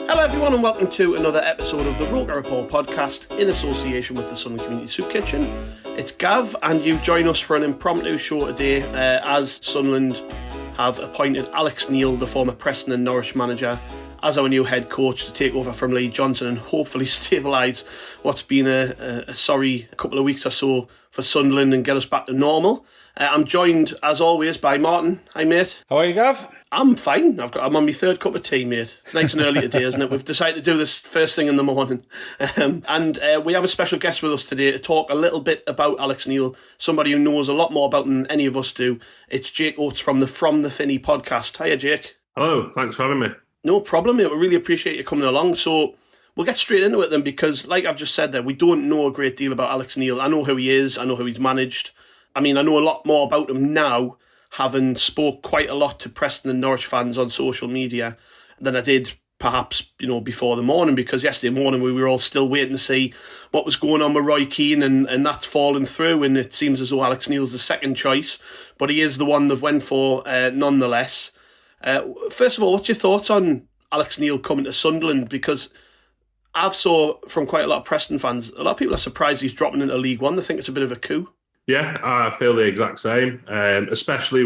Hello everyone and welcome to another episode of the ROKER RAPPORT podcast in association with the Sunderland Community Soup Kitchen. It's Gav and you join us for an impromptu show today as Sunderland have appointed Alex Neil, the former Preston and Norwich manager, as our new head coach to take over from Lee Johnson and hopefully stabilise what's been a sorry couple of weeks or so for Sunderland and get us back to normal. I'm joined as always by Martin. Hi mate. How are you, Gav? I'm fine. I'm on my third cup of tea, mate. It's nice and early today, isn't it? We've decided to do this first thing in the morning. And we have a special guest with us today to talk a little bit about Alex Neil, somebody who knows a lot more about him than any of us do. It's Jake Oates from the Finney podcast. Hiya, Jake. Hello, thanks for having me. No problem, mate. We really appreciate you coming along. So we'll get straight into it then, because like I've just said there, we don't know a great deal about Alex Neil. I know who he is. I know who he's managed. I mean, I know a lot more about him now, having spoke quite a lot to Preston and Norwich fans on social media than I did perhaps, before the morning, because yesterday morning we were all still waiting to see what was going on with Roy Keane, and that's fallen through, and it seems as though Alex Neil's the second choice, but he is the one they've went for nonetheless. First of all, what's your thoughts on Alex Neil coming to Sunderland? Because I've saw from quite a lot of Preston fans, a lot of people are surprised he's dropping into League One. They think it's a bit of a coup. Yeah, I feel the exact same, especially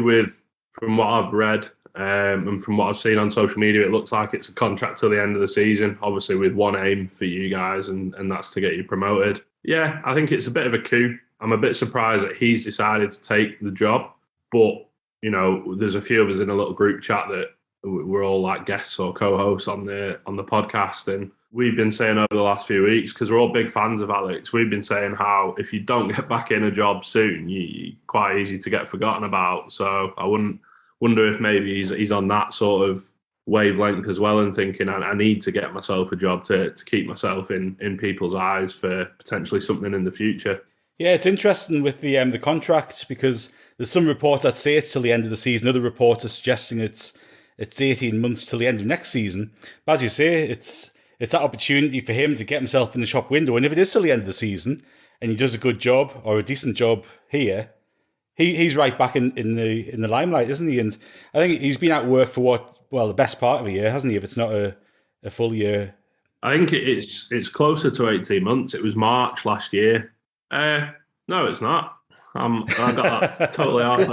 from what I've read and from what I've seen on social media, it looks like it's a contract till the end of the season, obviously with one aim for you guys, and that's to get you promoted. Yeah, I think it's a bit of a coup. I'm a bit surprised that he's decided to take the job, but, there's a few of us in a little group chat that we're all like guests or co-hosts on the podcast, and we've been saying over the last few weeks, because we're all big fans of Alex, we've been saying how if you don't get back in a job soon, you're quite easy to get forgotten about. So I wonder if maybe he's on that sort of wavelength as well, and thinking I need to get myself a job to keep myself in people's eyes for potentially something in the future. Yeah, it's interesting with the contract, because there's some reports that say it's till the end of the season. Other reports are suggesting it's 18 months till the end of next season. But as you say, it's that opportunity for him to get himself in the shop window. And if it is till the end of the season and he does a good job or a decent job here, he's right back in the limelight, isn't he? And I think he's been at work for the best part of a year, hasn't he? If it's not a full year. I think it's closer to 18 months. It was March last year. No, it's not. I got that totally off.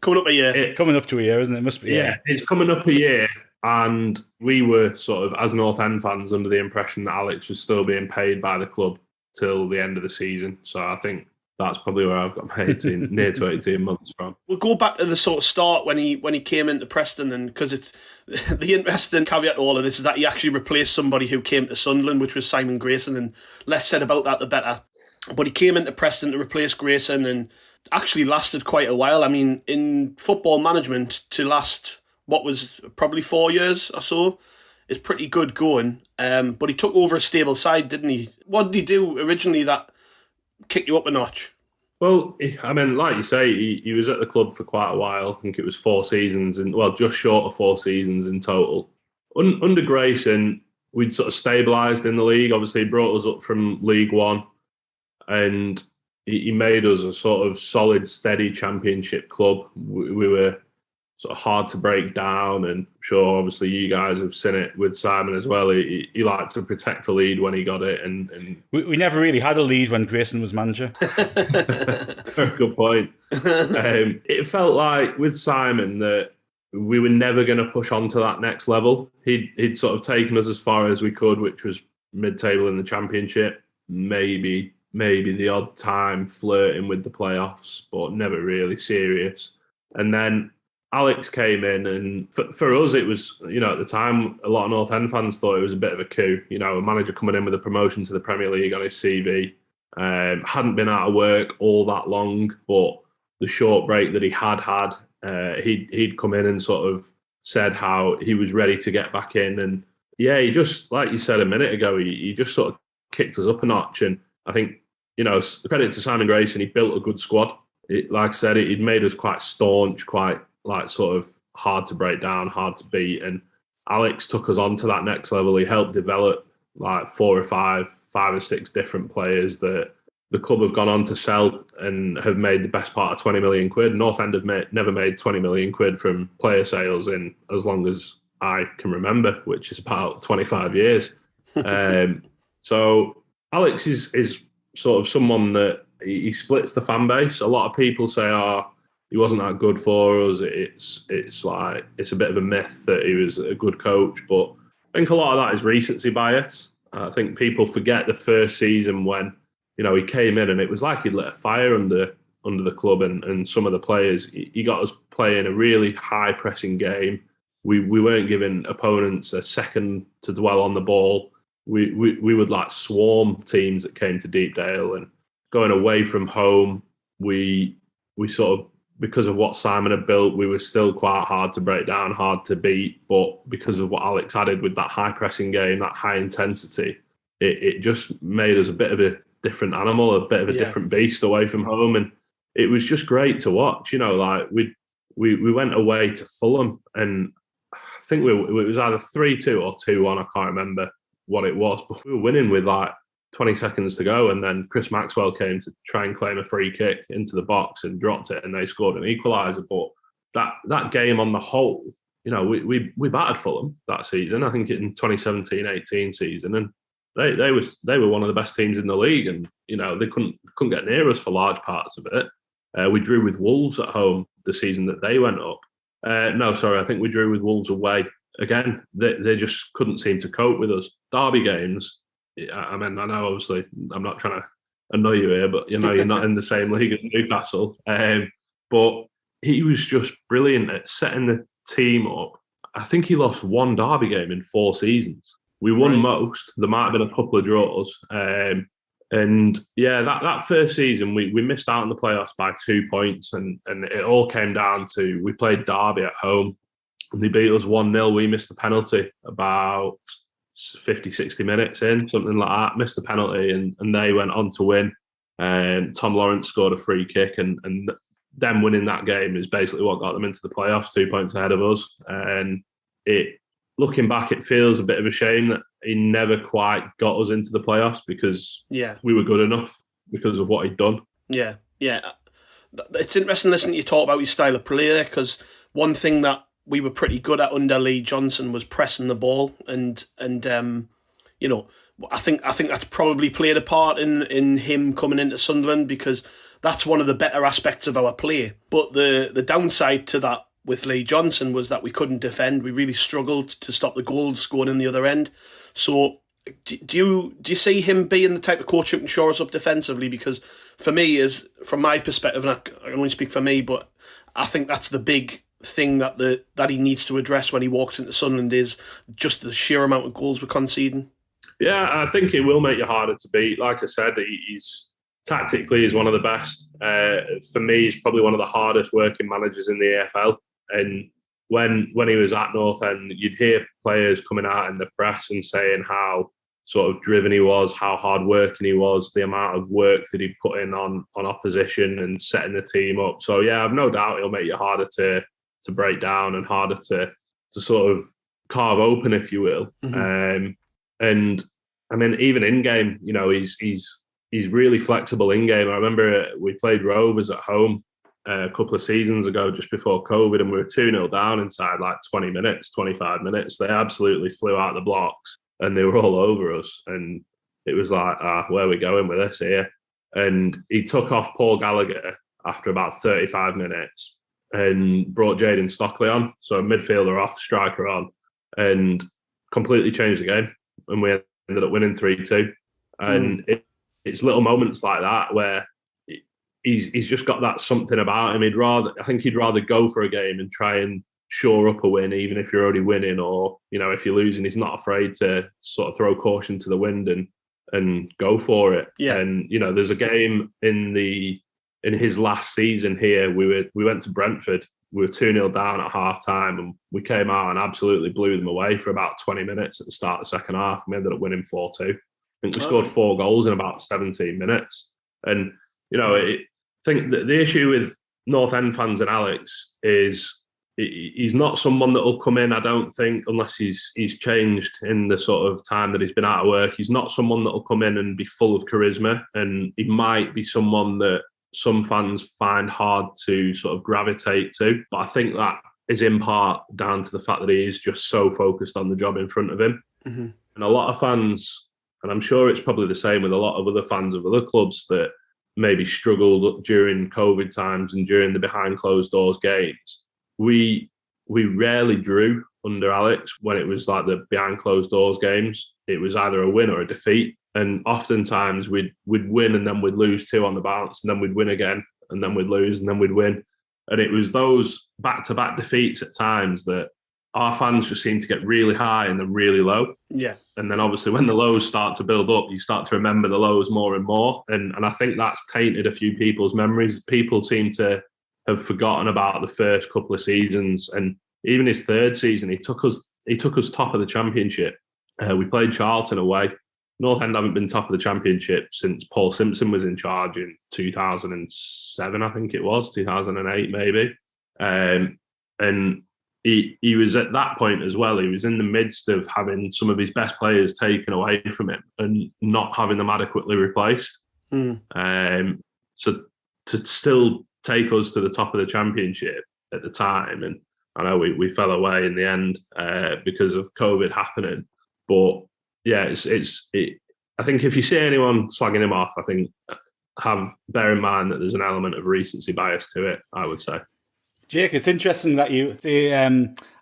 Coming up a year. Coming up to a year, isn't it? It must be. Yeah, it's coming up a year. And we were sort of, as North End fans, under the impression that Alex was still being paid by the club till the end of the season. So I think that's probably where I've got my 18, near to 18 months from. We'll go back to the sort of start when he came into Preston, and because it's the interesting caveat to all of this is that he actually replaced somebody who came to Sunderland, which was Simon Grayson, and less said about that the better. But he came into Preston to replace Grayson and actually lasted quite a while. I mean, in football management, to last what was probably 4 years or so is pretty good going. But he took over a stable side, didn't he? What did he do originally that kicked you up a notch? Well, I mean, like you say, he was at the club for quite a while. I think it was 4 seasons, just short of 4 seasons in total. Under Grayson, we'd sort of stabilised in the league. Obviously, he brought us up from League One, and he made us a sort of solid, steady championship club. We were sort of hard to break down, and I'm sure obviously you guys have seen it with Simon as well. He liked to protect the lead when he got it, and we never really had a lead when Grayson was manager. Very good point. It felt like with Simon that we were never going to push on to that next level. He'd sort of taken us as far as we could, which was mid-table in the championship, maybe the odd time flirting with the playoffs, but never really serious. And then Alex came in, and for us, it was, at the time, a lot of North End fans thought it was a bit of a coup. A manager coming in with a promotion to the Premier League on his CV. Hadn't been out of work all that long, but the short break that he had, he'd come in and sort of said how he was ready to get back in. And yeah, he just, like you said a minute ago, he just sort of kicked us up a notch. And I think, credit to Simon Grayson, he built a good squad. Like I said, he'd made us quite staunch, quite like sort of hard to break down, hard to beat. And Alex took us on to that next level. He helped develop like 4 or 5 or 6 different players that the club have gone on to sell and have made the best part of 20 million quid. North End have never made 20 million quid from player sales in as long as I can remember, which is about 25 years. So Alex is sort of someone that he splits the fan base. A lot of people say, he wasn't that good for us. It's a bit of a myth that he was a good coach, but I think a lot of that is recency bias. I think people forget the first season when, he came in and it was like he'd lit a fire under the club and some of the players. He got us playing a really high pressing game. We weren't giving opponents a second to dwell on the ball. We would like swarm teams that came to Deepdale, and going away from home, we sort of, because of what Simon had built, we were still quite hard to break down, hard to beat. But because of what Alex added with that high pressing game, that high intensity, it just made us a bit of a different animal, a bit of a different beast away from home. And it was just great to watch. Like we went away to Fulham, and I think it was either 3-2 or 2-1. I can't remember what it was, but we were winning with like 20 seconds to go, and then Chris Maxwell came to try and claim a free kick into the box and dropped it, and they scored an equaliser. But that game on the whole, we battered Fulham that season. I think in 2017-18 season, and they were one of the best teams in the league, and they couldn't get near us for large parts of it. We drew with Wolves at home the season that they went up. I think we drew with Wolves away. Again, they just couldn't seem to cope with us. Derby games, I mean, I know obviously I'm not trying to annoy you here, but you're not in the same league as Newcastle. But he was just brilliant at setting the team up. I think he lost one Derby game in 4 seasons. We won most. There might have been a couple of draws. And yeah, that first season, we missed out on the playoffs by 2 points, and it all came down to, we played Derby at home. They beat us 1-0. We missed a penalty about 50, 60 minutes in, something like that. Missed a penalty, and they went on to win. Tom Lawrence scored a free kick, and them winning that game is basically what got them into the playoffs, 2 points ahead of us. And looking back, it feels a bit of a shame that he never quite got us into the playoffs, because we were good enough because of what he'd done. Yeah. It's interesting listening to you talk about his style of play there, because one thing that we were pretty good at under Lee Johnson was pressing the ball, and I think that's probably played a part in him coming into Sunderland, because that's one of the better aspects of our play. But the downside to that with Lee Johnson was that we couldn't defend. We really struggled to stop the goals going in the other end. So do you see him being the type of coach who can shore us up defensively? Because for me, from my perspective, and I can only speak for me, but I think that's the big thing that he needs to address when he walks into Sunderland, is just the sheer amount of goals we're conceding. Yeah, I think it will make you harder to beat. Like I said, he's tactically one of the best. For me, he's probably one of the hardest working managers in the AFL. And when he was at North End, you'd hear players coming out in the press and saying how sort of driven he was, how hard working he was, the amount of work that he put in on opposition and setting the team up. So yeah, I've no doubt he'll make you harder to break down and harder to sort of carve open, if you will. Mm-hmm. And I mean, even in game, he's really flexible in game. I remember we played Rovers at home a couple of seasons ago, just before COVID, and we were 2-0 down inside like 20 minutes, 25 minutes. They absolutely flew out the blocks and they were all over us. And it was like, where are we going with this here? And he took off Paul Gallagher after about 35 minutes and brought Jayden Stockley on. So midfielder off, striker on, and completely changed the game. And we ended up winning 3-2. And it's little moments like that where he's just got that something about him. I think he'd rather go for a game and try and shore up a win, even if you're already winning, or if you're losing, he's not afraid to sort of throw caution to the wind and go for it. Yeah. And there's a game in his last season here. We went to Brentford. We were 2-0 down at half time, and we came out and absolutely blew them away for about 20 minutes at the start of the second half. We ended up winning 4-2. I think we scored 4 goals in about 17 minutes. And I think that the issue with North End fans and Alex is he's not someone that will come in, I don't think, unless he's changed in the sort of time that he's been out of work. He's not someone that will come in and be full of charisma, and he might be someone that some fans find hard to sort of gravitate to. But I think that is in part down to the fact that he is just so focused on the job in front of him. Mm-hmm. And a lot of fans, and I'm sure it's probably the same with a lot of other fans of other clubs that maybe struggled during COVID times and during the behind closed doors games. We rarely drew under Alex when it was like the behind closed doors games. It was either a win or a defeat. And oftentimes we'd win and then we'd lose 2 on the bounce, and then we'd win again, and then we'd lose and then we'd win. And it was those back-to-back defeats at times that our fans just seem to get really high and then really low. Yeah. And then obviously when the lows start to build up, you start to remember the lows more and more. And I think that's tainted a few people's memories. People seem to have forgotten about the first couple of seasons. And even his third season, he took us top of the Championship. We played Charlton away. North End haven't been top of the Championship since Paul Simpson was in charge in 2007, I think it was, 2008 maybe. And he was at that point as well. He was in the midst of having some of his best players taken away from him and not having them adequately replaced. So to still take us to the top of the Championship at the time, and I know we fell away in the end because of COVID happening, but yeah, I think if you see anyone slagging him off, I think bear in mind that there's an element of recency bias to it, I would say. Jake, it's interesting that you say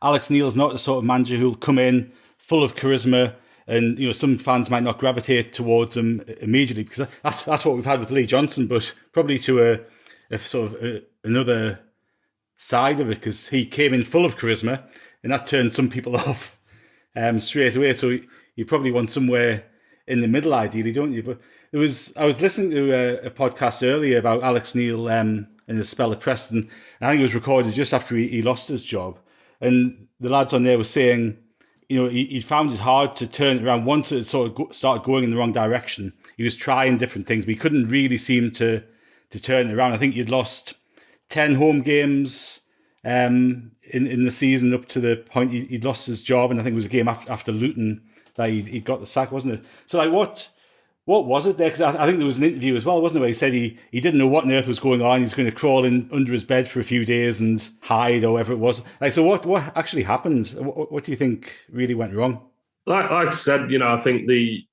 Alex Neil's not the sort of manager who'll come in full of charisma, and some fans might not gravitate towards him immediately, because that's what we've had with Lee Johnson, but probably to a sort of another side of it, because he came in full of charisma and that turned some people off straight away. So you probably want somewhere in the middle, ideally, don't you? But I was listening to a podcast earlier about Alex Neil in his spell at Preston. I think it was recorded just after he lost his job. And the lads on there were saying, he found it hard to turn it around. Once it sort of started going in the wrong direction, he was trying different things, but he couldn't really seem to turn it around. I think he'd lost 10 home games in the season up to the point he'd lost his job. And I think it was a game after Luton that he got the sack, wasn't it? So like, what was it there? Because I think there was an interview as well, wasn't it, where he said he didn't know what on earth was going on. He's going to crawl in under his bed for a few days and hide, or whatever it was. Like, so what actually happened? What do you think really went wrong? Like I said, I think the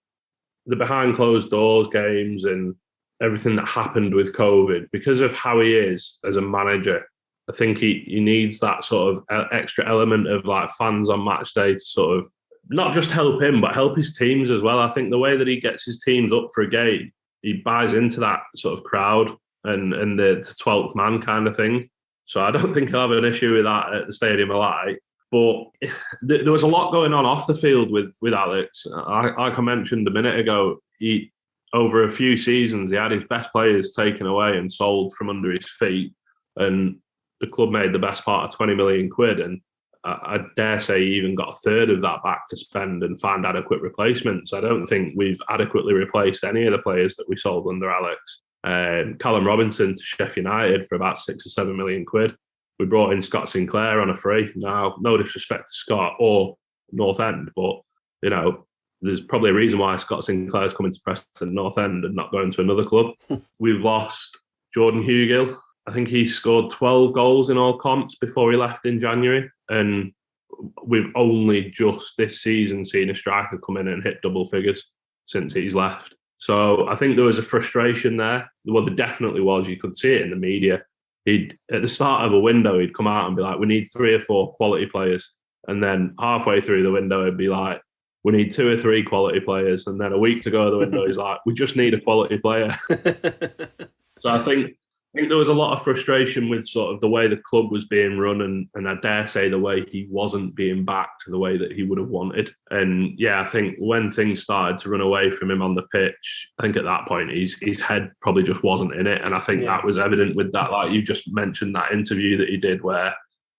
behind closed doors games and everything that happened with COVID, because of how he is as a manager, I think he needs that sort of extra element of like fans on match day to sort of not just help him, but help his teams as well. I think the way that he gets his teams up for a game, he buys into that sort of crowd and the 12th man kind of thing. So I don't think he'll have an issue with that at the Stadium of Light. But there was a lot going on off the field with Alex. Like I mentioned a minute ago, over a few seasons, he had his best players taken away and sold from under his feet. And the club made the best part of 20 million quid. And I dare say he even got a third of that back to spend and find adequate replacements. I don't think we've adequately replaced any of the players that we sold under Alex. Callum Robinson to Sheffield United for about 6 or 7 million quid. We brought in Scott Sinclair on a free. Now, no disrespect to Scott or North End, but there's probably a reason why Scott Sinclair's coming to Preston North End and not going to another club. We've lost Jordan Hugill. I think he scored 12 goals in all comps before he left in January. And we've only just this season seen a striker come in and hit double figures since he's left. So I think there was a frustration there. Well, there definitely was. You could see it in the media. At the start of a window, he'd come out and be like, we need 3 or 4 quality players. And then halfway through the window, it'd be like, we need 2 or 3 quality players. And then a week to go of the window, he's like, we just need a quality player. So I think there was a lot of frustration with sort of the way the club was being run, and I dare say the way he wasn't being backed the way that he would have wanted. And yeah, I think when things started to run away from him on the pitch, I think at that point his head probably just wasn't in it. And I think that was evident with that, like you just mentioned, that interview that he did where,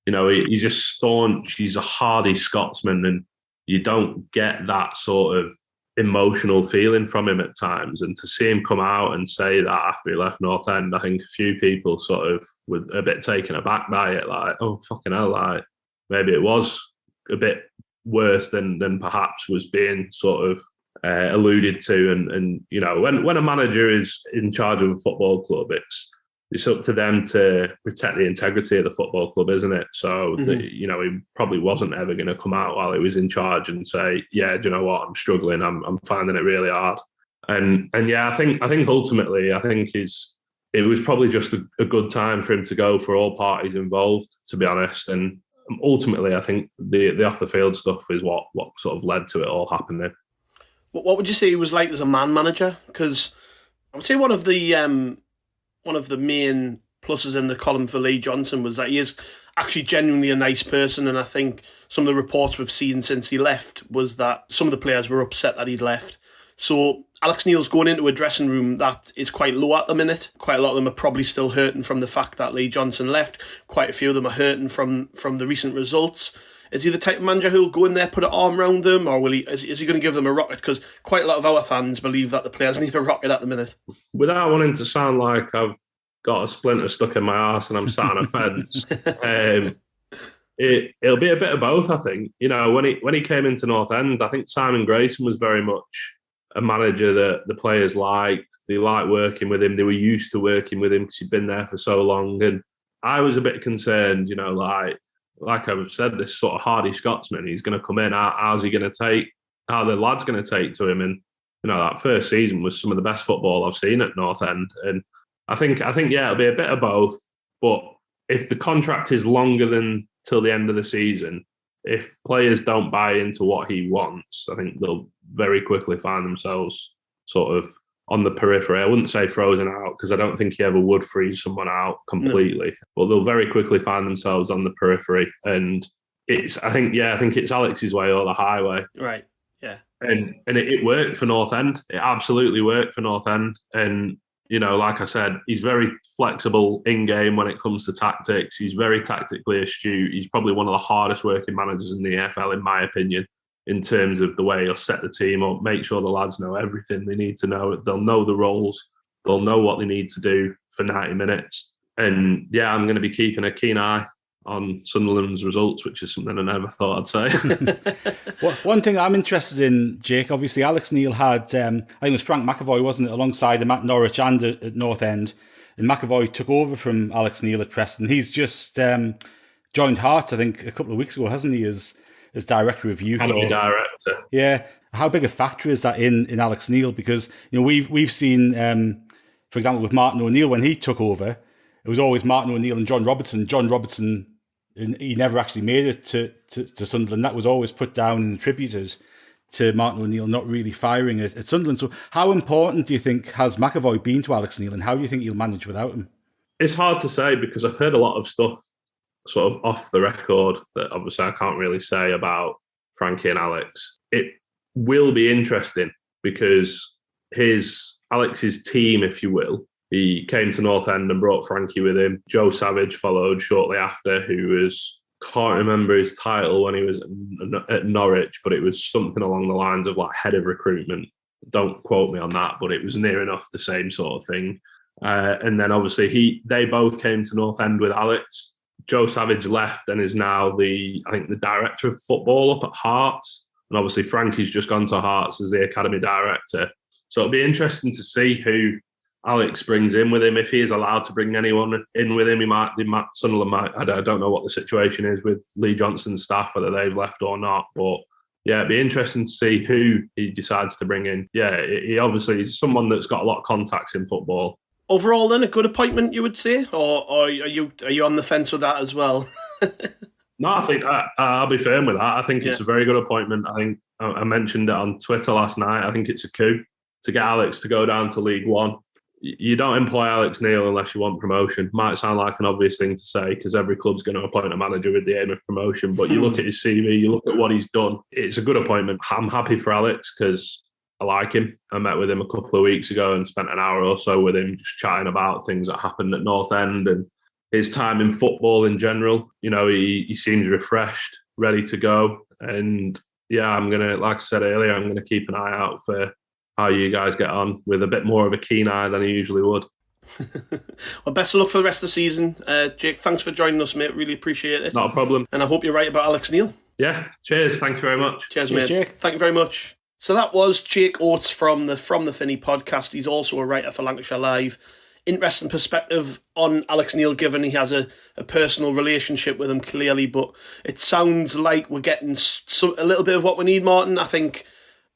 he's just staunch, he's a hardy Scotsman, and you don't get that sort of emotional feeling from him at times, and to see him come out and say that after he left North End, I think a few people sort of were a bit taken aback by it, like, oh fucking hell, like maybe it was a bit worse than perhaps was being sort of alluded to. And you know, when a manager is in charge of a football club, it's up to them to protect the integrity of the football club, isn't it? So, you know, he probably wasn't ever going to come out while he was in charge and say, yeah, do you know what? I'm struggling. I'm finding it really hard. And yeah, I think ultimately, I think it was probably just a good time for him to go for all parties involved, to be honest. And ultimately, I think the off the field stuff is what sort of led to it all happening. What would you say he was like as a man manager? Because I would say one of the main pluses in the column for Lee Johnson was that he is actually genuinely a nice person, and I think some of the reports we've seen since he left was that some of the players were upset that he'd left. So Alex Neil's going into a dressing room that is quite low at the minute. Quite a lot of them are probably still hurting from the fact that Lee Johnson left. Quite a few of them are hurting from the recent results. Is he the type of manager who'll go in there, put an arm around them, or is he going to give them a rocket? Because quite a lot of our fans believe that the players need a rocket at the minute. Without wanting to sound like I've got a splinter stuck in my arse and I'm sat on a fence, it'll be a bit of both, I think. You know, when he came into North End, I think Simon Grayson was very much a manager that the players liked. They liked working with him. They were used to working with him because he'd been there for so long. And I was a bit concerned, you know, like I've said, this sort of hardy Scotsman, he's going to come in. How's he going to take? How the lad's going to take to him? And you know, that first season was some of the best football I've seen at North End. And I think yeah, it'll be a bit of both. But if the contract is longer than till the end of the season, if players don't buy into what he wants, I think they'll very quickly find themselves sort of on the periphery. I wouldn't say frozen out, because I don't think he ever would freeze someone out completely. No. But they'll very quickly find themselves on the periphery. And I think it's Alex's way or the highway. Right. Yeah. And it worked for North End. It absolutely worked for North End. And, you know, like I said, he's very flexible in game when it comes to tactics. He's very tactically astute. He's probably one of the hardest working managers in the EFL, in my opinion, in terms of the way he'll set the team up, make sure the lads know everything they need to know. They'll know the roles. They'll know what they need to do for 90 minutes. And yeah, I'm going to be keeping a keen eye on Sunderland's results, which is something I never thought I'd say. Well, one thing I'm interested in, Jake, obviously Alex Neil had, I think it was Frank McAvoy, wasn't it, alongside him at Norwich and at North End. And McAvoy took over from Alex Neil at Preston. He's just joined Hearts, I think, a couple of weeks ago, hasn't he, as director of youth? Director. Yeah. How big a factor is that in Alex Neil? Because, you know, we've seen, for example, with Martin O'Neill, when he took over, it was always Martin O'Neill and John Robertson. John Robertson, he never actually made it to Sunderland. That was always put down and attributed to Martin O'Neill not really firing at Sunderland. So how important do you think has McAvoy been to Alex Neil, and how do you think he'll manage without him? It's hard to say, because I've heard a lot of stuff sort of off the record that obviously I can't really say about Frankie and Alex. It will be interesting because Alex's team, if you will, he came to North End and brought Frankie with him. Joe Savage followed shortly after, who can't remember his title when he was at Norwich, but it was something along the lines of like head of recruitment. Don't quote me on that, but it was near enough the same sort of thing. And then obviously they both came to North End with Alex. Joe Savage left and is now the director of football up at Hearts. And obviously Frankie's just gone to Hearts as the academy director. So it'll be interesting to see who Alex brings in with him. If he is allowed to bring anyone in with him, Sunderland might. I don't know what the situation is with Lee Johnson's staff, whether they've left or not. But yeah, it'd be interesting to see who he decides to bring in. Yeah, he obviously is someone that's got a lot of contacts in football. Overall, then, a good appointment, you would say, or are you on the fence with that as well? No, I think I'll be firm with that. I think it's a very good appointment. I think I mentioned it on Twitter last night. I think it's a coup to get Alex to go down to League One. You don't employ Alex Neil unless you want promotion. Might sound like an obvious thing to say, because every club's going to appoint a manager with the aim of promotion. But you look at his CV, you look at what he's done. It's a good appointment. I'm happy for Alex because I like him. I met with him a couple of weeks ago and spent an hour or so with him just chatting about things that happened at North End and his time in football in general. You know, he seems refreshed, ready to go. And yeah, I'm gonna, like I said earlier, I'm gonna keep an eye out for how you guys get on with a bit more of a keen eye than I usually would. Well, best of luck for the rest of the season. Jake, thanks for joining us, mate. Really appreciate it. Not a problem. And I hope you're right about Alex Neil. Yeah, cheers. Thank you very much. Cheers, mate. Jake. Thank you very much. So that was Jake Oates from the Finney podcast. He's also a writer for Lancashire Live. Interesting perspective on Alex Neil, given he has a personal relationship with him, clearly. But it sounds like we're getting a little bit of what we need, Martin. I think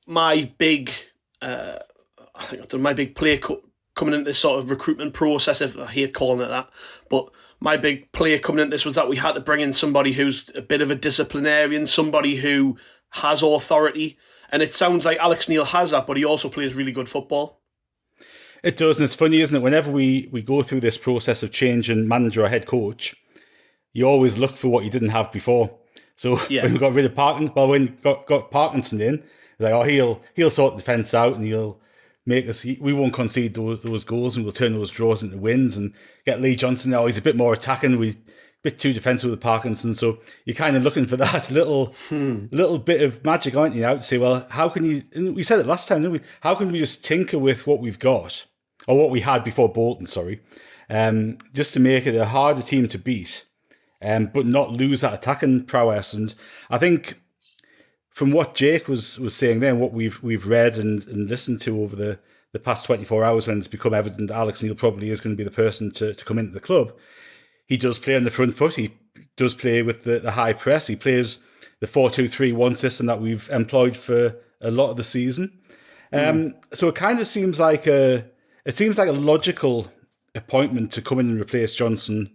my big play coming into this sort of recruitment process, if I hate calling it that, but my big play coming into this was that we had to bring in somebody who's a bit of a disciplinarian, somebody who has authority. And it sounds like Alex Neil has that, but he also plays really good football. It does, and it's funny, isn't it? Whenever we go through this process of changing manager or head coach, you always look for what you didn't have before. So when we got rid of when got Parkinson in, like, oh, he'll sort the defence out and he'll make us. We won't concede those goals and we'll turn those draws into wins and get Lee Johnson. Now he's a bit more attacking. We bit too defensive with Parkinson, so you're kind of looking for that little bit of magic, aren't you? Now to say, well, how can you? And we said it last time, didn't we? How can we just tinker with what we've got or what we had before Bolton? Sorry, just to make it a harder team to beat, but not lose that attacking prowess. And I think from what Jake was saying there, and what we've read and listened to over the past 24 hours, when it's become evident that Alex Neil probably is going to be the person to come into the club. He does play on the front foot. He does play with the high press. He plays the 4-2-3-1 system that we've employed for a lot of the season. So it kind of seems like a logical appointment to come in and replace Johnson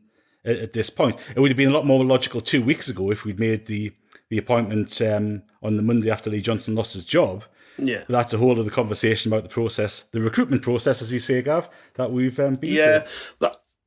at this point. It would have been a lot more logical 2 weeks ago if we'd made the appointment on the Monday after Lee Johnson lost his job. Yeah, but that's a whole other conversation about the process, the recruitment process, as you say, Gav, that we've been through.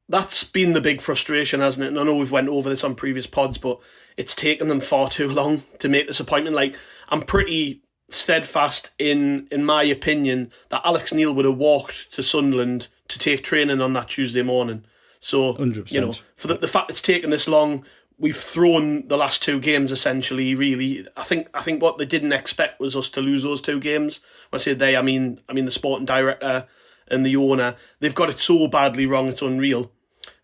That's been the big frustration, hasn't it? And I know we've went over this on previous pods, but it's taken them far too long to make this appointment. Like, I'm pretty steadfast in my opinion that Alex Neil would have walked to Sunderland to take training on that Tuesday morning. So, 100%. You know, for the fact it's taken this long, we've thrown the last two games essentially. Really, I think what they didn't expect was us to lose those two games. When I say they, I mean the sporting director and the owner. They've got it so badly wrong, it's unreal.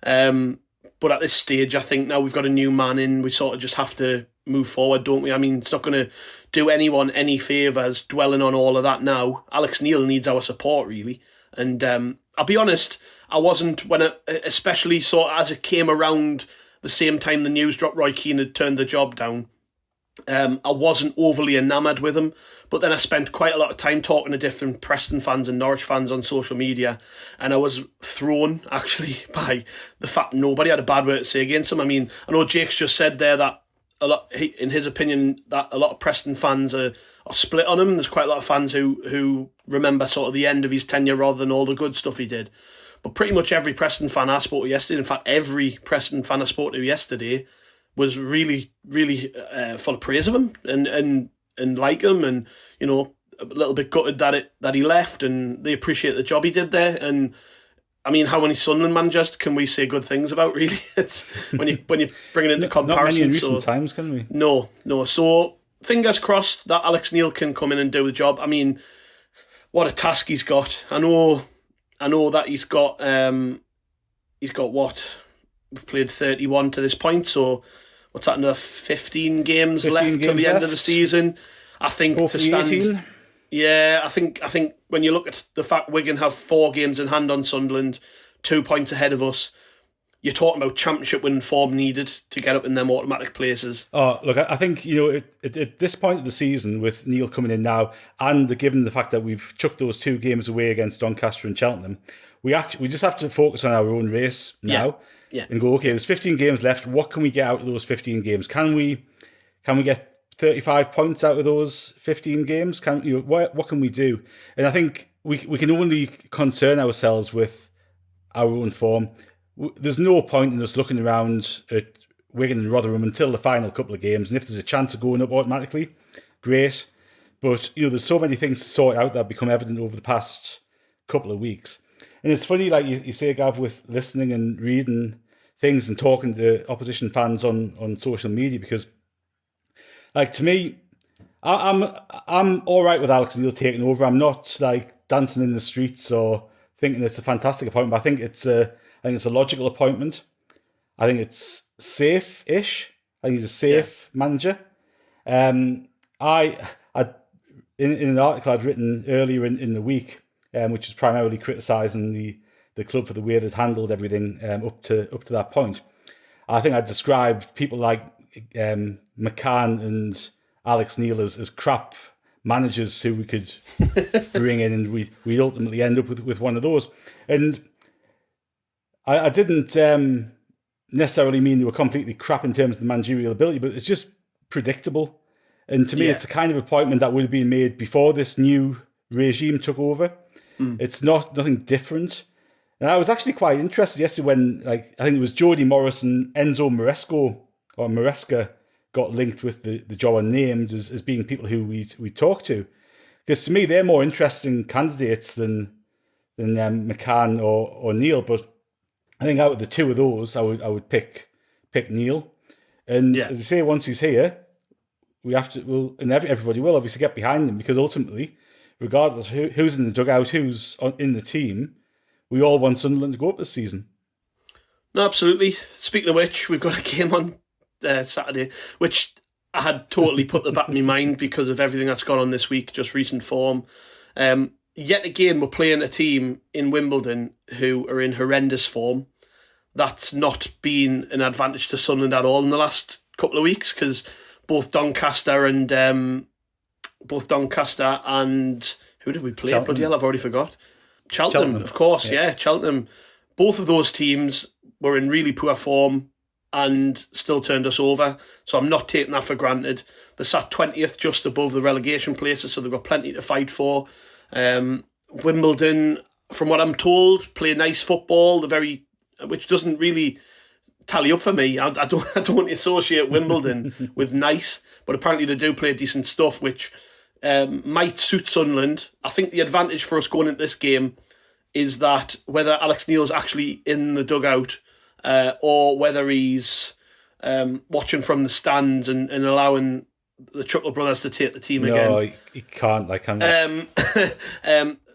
But at this stage, I think now we've got a new man in, we sort of just have to move forward, don't we? I mean, it's not going to do anyone any favours dwelling on all of that now. Alex Neil needs our support, really. And I'll be honest, I wasn't, especially sort of as it came around the same time the news dropped Roy Keane had turned the job down, I wasn't overly enamoured with him. But then I spent quite a lot of time talking to different Preston fans and Norwich fans on social media, and I was thrown, actually, by the fact nobody had a bad word to say against him. I mean, I know Jake's just said there that in his opinion, that a lot of Preston fans are split on him. There's quite a lot of fans who remember sort of the end of his tenure rather than all the good stuff he did. But pretty much every Preston fan I spoke to yesterday, in fact, every Preston fan I spoke to yesterday was really, really full of praise of him and like him, and, you know, a little bit gutted that he left, and they appreciate the job he did there. And I mean, how many Sunderland managers can we say good things about? Really, it's when you bring it into comparison. Not many in recent times, can we? No. So fingers crossed that Alex Neil can come in and do the job. I mean, what a task he's got. I know that he's got what, we've played 31 to this point, so what's that, another 15 games left till the end of the season? I think to stand 18. Yeah, I think when you look at the fact Wigan have 4 games in hand on Sunderland, 2 points ahead of us, you're talking about championship winning form needed to get up in them automatic places. Oh, look, I think, you know, at this point of the season, with Neil coming in now, and given the fact that we've chucked those 2 games away against Doncaster and Cheltenham, we just have to focus on our own race now. Yeah. And go, okay, there's 15 games left. What can we get out of those 15 games? Can we get 35 points out of those 15 games? What can we do? And I think we can only concern ourselves with our own form. There's no point in us looking around at Wigan and Rotherham until the final couple of games. And if there's a chance of going up automatically, great. But, you know, there's so many things to sort out that have become evident over the past couple of weeks. And it's funny, like you say, Gav, with listening and reading things and talking to opposition fans on social media, because, like, to me, I'm all right with Alex Neil taking over. I'm not like dancing in the streets or thinking it's a fantastic appointment. But I think it's a logical appointment. I think it's safe-ish. I think he's a safe manager. I in an article I'd written earlier in the week, which is primarily criticising the club for the way they'd handled everything up to that point. I think I described people like McCann and Alex Neil as crap managers who we could bring in, and we ultimately end up with one of those. And I didn't necessarily mean they were completely crap in terms of the managerial ability, but it's just predictable. And to me, it's a kind of appointment that would have been made before this new regime took over. It's nothing different. And I was actually quite interested yesterday when, I think it was Jody Morris and Enzo Maresca got linked with the job and named as being people who we talk to. Because to me, they're more interesting candidates than McCann or Neil. But I think out of the two of those, I would pick Neil. And as I say, once he's here, everybody will obviously get behind him, because ultimately, regardless of who's in the dugout, who's in the team, we all want Sunderland to go up this season. No, absolutely. Speaking of which, we've got a game on Saturday, which I had totally put the back of my mind because of everything that's gone on this week, just recent form. Yet again, we're playing a team in Wimbledon who are in horrendous form. That's not been an advantage to Sunderland at all in the last couple of weeks, because both Doncaster and who did we play? Cheltenham. Bloody hell, I've already forgot. Cheltenham, of course, yeah, Cheltenham. Both of those teams were in really poor form and still turned us over. So I'm not taking that for granted. They're sat 20th, just above the relegation places, so they've got plenty to fight for. Wimbledon, from what I'm told, play nice football. Which doesn't really tally up for me. I don't associate Wimbledon with nice, but apparently they do play decent stuff, which might suit Sunderland. I think the advantage for us going into this game is that whether Alex Neil's actually in the dugout or whether he's watching from the stands and allowing the Chuckle brothers to take the team again. No, he can't. The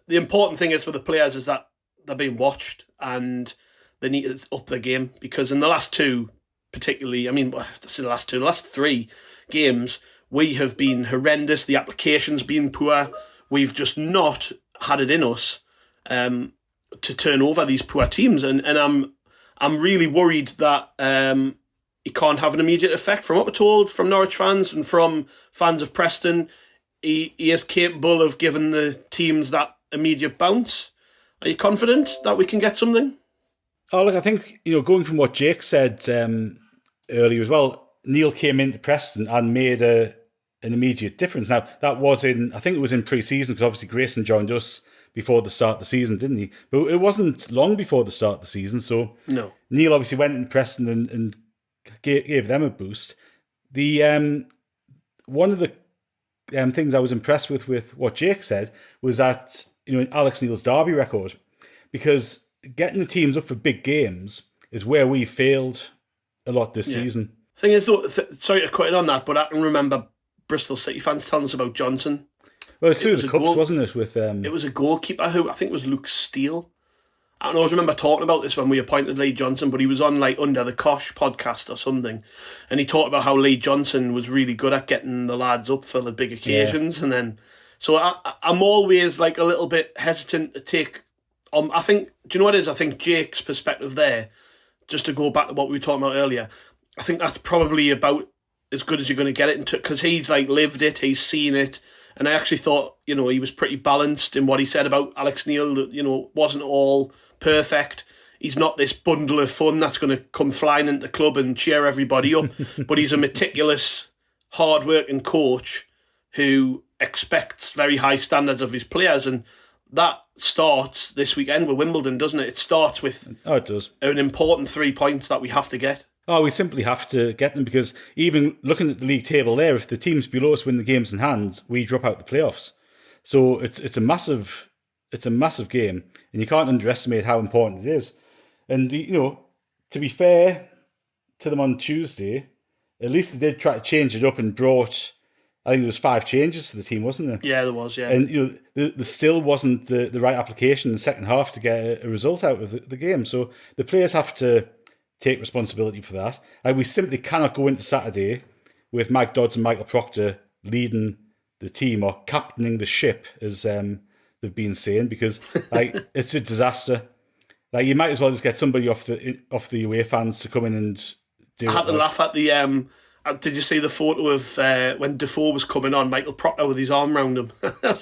important thing is for the players is that they're being watched and they need to up their game, because in the last two, particularly, the last three games, we have been horrendous. The application's been poor. We've just not had it in us to turn over these poor teams, and I'm really worried that it can't have an immediate effect. From what we're told from Norwich fans and from fans of Preston, he is capable of giving the teams that immediate bounce. Are you confident that we can get something? Oh, look, I think, going from what Jake said earlier as well, Neil came into Preston and made an immediate difference. Now, that was I think it was in pre-season, because obviously Grayson joined us before the start of the season, didn't he? But it wasn't long before the start of the season, so no. Neil Neil obviously went in Preston and gave them a boost. The one of the things I was impressed with what Jake said was that, Alex Neil's derby record, because getting the teams up for big games is where we failed a lot this season. Thing is, though, sorry to cut in on that, but I can remember Bristol City fans telling us about Johnson. Well, it was through the Cups, wasn't it? It was a goalkeeper who I think was Luke Steele. I don't know, I remember talking about this when we appointed Lee Johnson, but he was on Under the Kosh podcast or something, and he talked about how Lee Johnson was really good at getting the lads up for the big occasions, and then so I'm always a little bit hesitant to take. I think, do you know what it is? I think Jake's perspective there, just to go back to what we were talking about earlier, I think that's probably about as good as you're going to get it, because he's lived it, he's seen it, and I actually thought, he was pretty balanced in what he said about Alex Neil, that, wasn't all perfect. He's not this bundle of fun that's going to come flying into the club and cheer everybody up, but he's a meticulous, hard-working coach who expects very high standards of his players, and that starts this weekend with Wimbledon, doesn't it? It starts with it does. An important 3 points that we have to get. Oh, we simply have to get them, because even looking at the league table there, if the teams below us win the games in hand, we drop out the playoffs. So it's a massive game, and you can't underestimate how important it is. And to be fair to them on Tuesday, at least they did try to change it up and brought I think there was 5 changes to the team, wasn't there? Yeah, there was, yeah. And there still wasn't the right application in the second half to get a result out of the game. So the players have to take responsibility for that. Like, we simply cannot go into Saturday with Mike Dodds and Michael Proctor leading the team or captaining the ship, as they've been saying, because like it's a disaster. Like, you might as well just get somebody off the away fans to come in and do it. I had to laugh at the... did you see the photo of when Defoe was coming on, Michael Proctor with his arm round him? I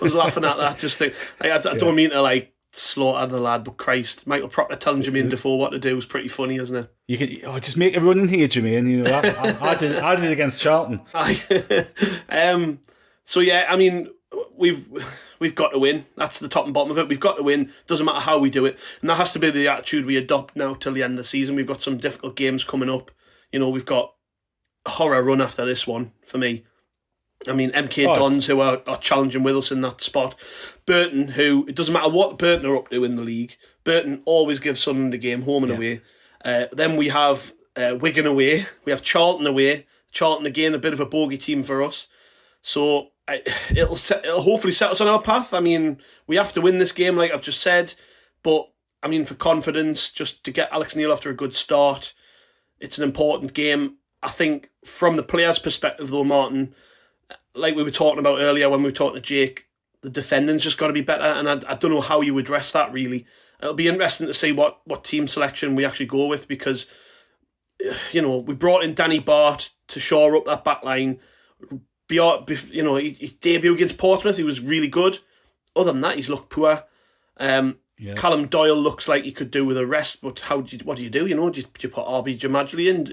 was laughing at that. Just think, I don't mean to like slaughter the lad, but Christ, Michael Proctor telling Jermaine Defoe what to do was pretty funny, isn't it? You can just make a run in here, Jermaine. You know, I did it against Charlton. So yeah, I mean, we've got to win. That's the top and bottom of it. We've got to win. Doesn't matter how we do it, and that has to be the attitude we adopt now till the end of the season. We've got some difficult games coming up. You know, we've got a horror run after this one for me. I mean, MK Dons, who are challenging with us in that spot. Burton, who, it doesn't matter what Burton are up to in the league, Burton always gives Sunderland a game, home and away. Then we have Wigan away. We have Charlton away. Charlton, again, a bit of a bogey team for us. So it'll hopefully set us on our path. I mean, we have to win this game, like I've just said. But, I mean, for confidence, just to get Alex Neil off to a good start, it's an important game. I think from the players' perspective, though, Martin, like we were talking about earlier when we were talking to Jake, the defending's just got to be better, and I don't know how you address that, really. It'll be interesting to see what team selection we actually go with, because, you know, we brought in Danny Bart to shore up that back line. You know, his debut against Portsmouth, he was really good. Other than that, he's looked poor. Yes. Callum Doyle looks like he could do with a rest, but what do you do? You know, do you put RB Jamajli in?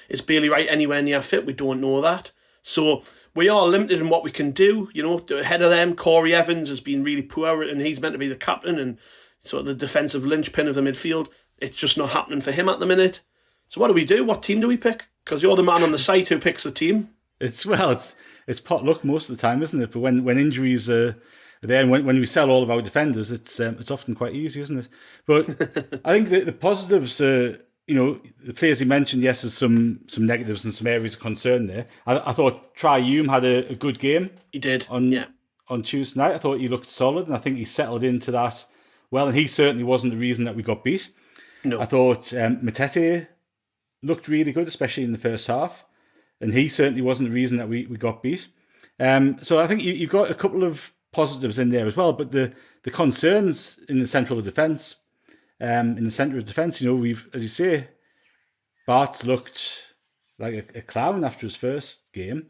Is Bailey Wright anywhere near fit? We don't know that. So we are limited in what we can do. You know, ahead of them, Corey Evans has been really poor, and he's meant to be the captain and sort of the defensive linchpin of the midfield. It's just not happening for him at the minute. So what do we do? What team do we pick? Because you're the man on the site who picks the team. It's pot luck most of the time, isn't it? But when injuries are there, and when we sell all of our defenders, it's often quite easy, isn't it? But I think the positives, you know, the players you mentioned, yes, there's some negatives and some areas of concern there. I thought Tri-Hume had a good game. He did, on Tuesday night. I thought he looked solid, and I think he settled into that well, and he certainly wasn't the reason that we got beat. No. I thought Matete looked really good, especially in the first half, and he certainly wasn't the reason that we got beat. So I think you've got a couple of positives in there as well, but the concerns in the central of defence, in the centre of defence, you know, we've, as you say, Bart's looked like a clown after his first game.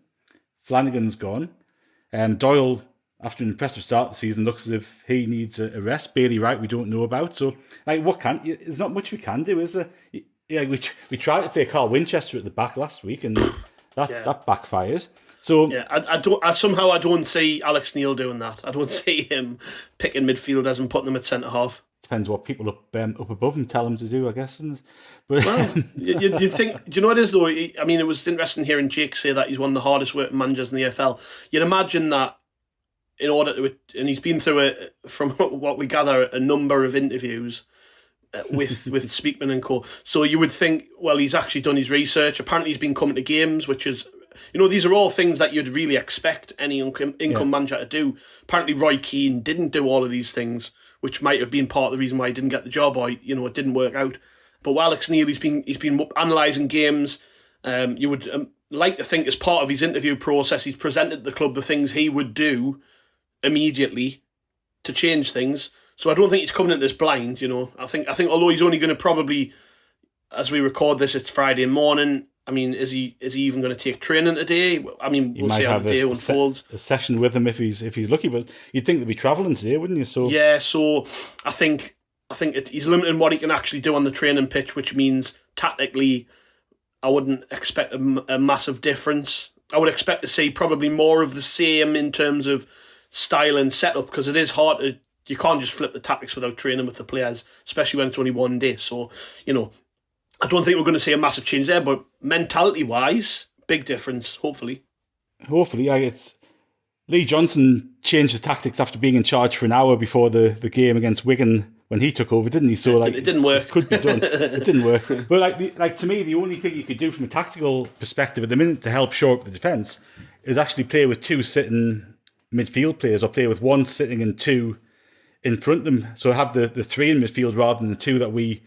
Flanagan's gone. Doyle, after an impressive start of the season, looks as if he needs a rest. Bailey Wright, we don't know about. So, like, there's not much we can do, is there? Yeah, we tried to play Carl Winchester at the back last week, and that backfired. So yeah, I don't see Alex Neil doing that. I don't see him picking midfielders and putting them at centre half. Depends what people up above him tell him to do, I guess. But well, you think? Do you know what it is though? I mean, it was interesting hearing Jake say that he's one of the hardest working managers in the EFL. You'd imagine that in order to, and he's been through from what we gather, a number of interviews with Speakman and co. So you would think, well, he's actually done his research. Apparently, he's been coming to games, which is, you know, these are all things that you'd really expect any income manager to do. Apparently, Roy Keane didn't do all of these things, which might have been part of the reason why he didn't get the job, or, you know, it didn't work out. But with Alex Neil, he's been analysing games. You would like to think as part of his interview process, he's presented the club the things he would do immediately to change things. So I don't think he's coming at this blind, you know. I think although he's only going to probably, as we record this, it's Friday morning. I mean, is he even going to take training today? I mean, we'll see how the day unfolds. A session with him if he's lucky, but you'd think they'd be travelling today, wouldn't you? So yeah, so I think he's limited in what he can actually do on the training pitch, which means tactically, I wouldn't expect a massive difference. I would expect to see probably more of the same in terms of style and setup, because it is hard to, you can't just flip the tactics without training with the players, especially when it's only one day. So, you know, I don't think we're going to see a massive change there, but mentality-wise, big difference, hopefully. Hopefully, it's Lee Johnson changed his tactics after being in charge for an hour before the game against Wigan when he took over, didn't he? So it didn't work. It could be done. It didn't work. But like to me, the only thing you could do from a tactical perspective at the minute to help shore up the defence is actually play with 2 sitting midfield players, or play with 1 sitting and 2 in front of them. So have the 3 in midfield rather than the 2 that we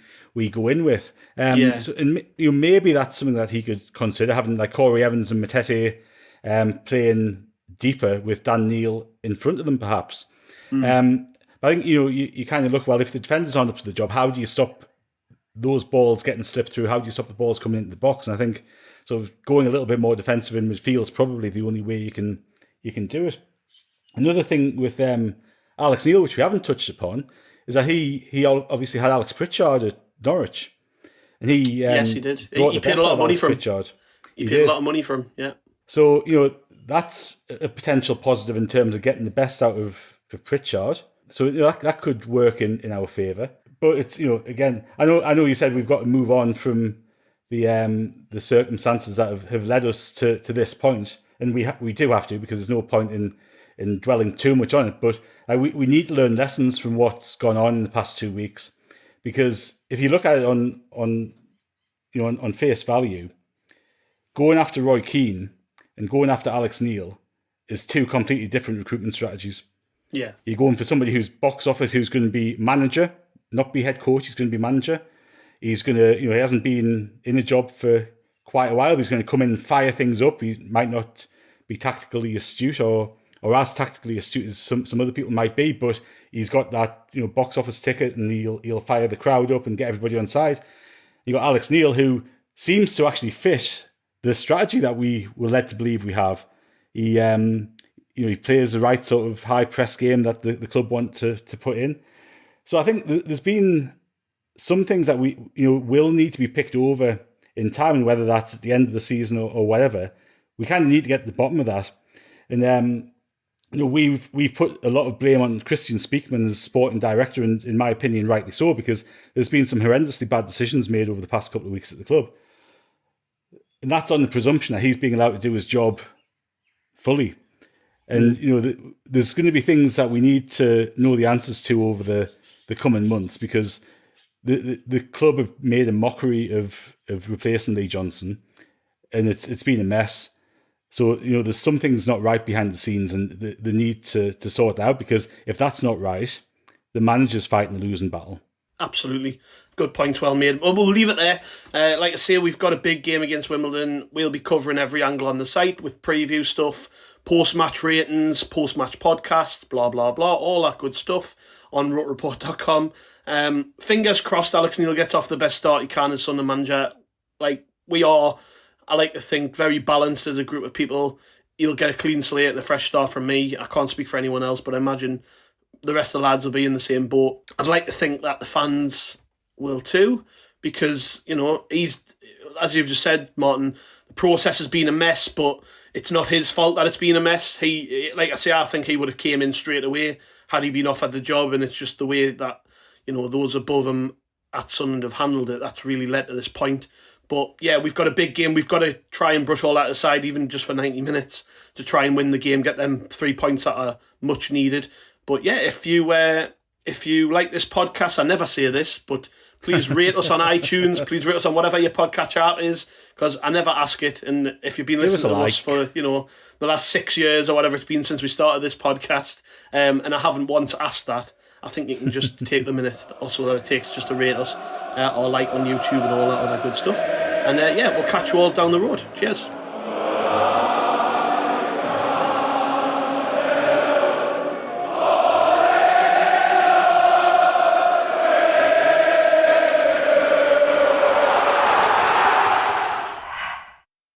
go in with. So, and, maybe that's something that he could consider, having like Corey Evans and Matete playing deeper with Dan Neil in front of them, perhaps. I think you kind of look, well, if the defenders aren't up to the job, how do you stop those balls getting slipped through? How do you stop the balls coming into the box? And I think sort of going a little bit more defensive in midfield is probably the only way you can do it. Another thing with Alex Neil, which we haven't touched upon, is that he obviously had Alex Pritchard at Norwich, and yes, he did. He paid a lot of money for him. He paid a lot of money for him. Yeah. So that's a potential positive in terms of getting the best out of Pritchard. So that could work in our favour. But it's again, I know you said we've got to move on from the circumstances that have led us to this point, and we do have to, because there's no point in dwelling too much on it. But we need to learn lessons from what's gone on in the past 2 weeks, because if you look at it on face value, going after Roy Keane and going after Alex Neil is 2 completely different recruitment strategies. Yeah, you're going for somebody who's box office, who's going to be manager, not be head coach. He's going to be manager. He's going to, he hasn't been in a job for quite a while. He's going to come in and fire things up. He might not be tactically astute or as tactically astute as some other people might be, but he's got that box office ticket, and he'll fire the crowd up and get everybody on side. You got Alex Neil, who seems to actually fit the strategy that we were led to believe we have. He he plays the right sort of high press game that the club want to put in. So I think there's been some things that we will need to be picked over in time, and whether that's at the end of the season or whatever, we kind of need to get to the bottom of that. And we've put a lot of blame on Christian Speakman as sporting director, and in my opinion, rightly so, because there's been some horrendously bad decisions made over the past couple of weeks at the club. And that's on the presumption that he's being allowed to do his job fully. And, there's going to be things that we need to know the answers to over the coming months, because the club have made a mockery of replacing Lee Johnson, and it's been a mess. So, there's some things not right behind the scenes, and the need to sort that out, because if that's not right, the manager's fighting the losing battle. Absolutely. Good points, well made. Well, we'll leave it there. Like I say, we've got a big game against Wimbledon. We'll be covering every angle on the site with preview stuff, post-match ratings, post-match podcast, blah, blah, blah, all that good stuff on rokerreport.com. Fingers crossed Alex Neil gets off the best start he can as Sunderland manager. Like, we are, I like to think, very balanced as a group of people. He'll get a clean slate and a fresh start from me. I can't speak for anyone else, but I imagine the rest of the lads will be in the same boat. I'd like to think that the fans will too, because, he's, as you've just said, Martin, the process has been a mess, but it's not his fault that it's been a mess. He, like I say, I think he would have came in straight away had he been offered the job, and it's just the way that, those above him at Sunderland have handled it that's really led to this point. But yeah, we've got a big game. We've got to try and brush all that aside, even just for 90 minutes, to try and win the game, get them 3 points that are much needed. But yeah, if you like this podcast, I never say this, but please rate us on iTunes. Please rate us on whatever your podcast app is, because I never ask it. And if you've been listening to us for the last 6 years or whatever it's been since we started this podcast, and I haven't once asked that, I think you can just take the minute also that it takes just to rate us or like on YouTube and all that other good stuff. And we'll catch you all down the road. Cheers.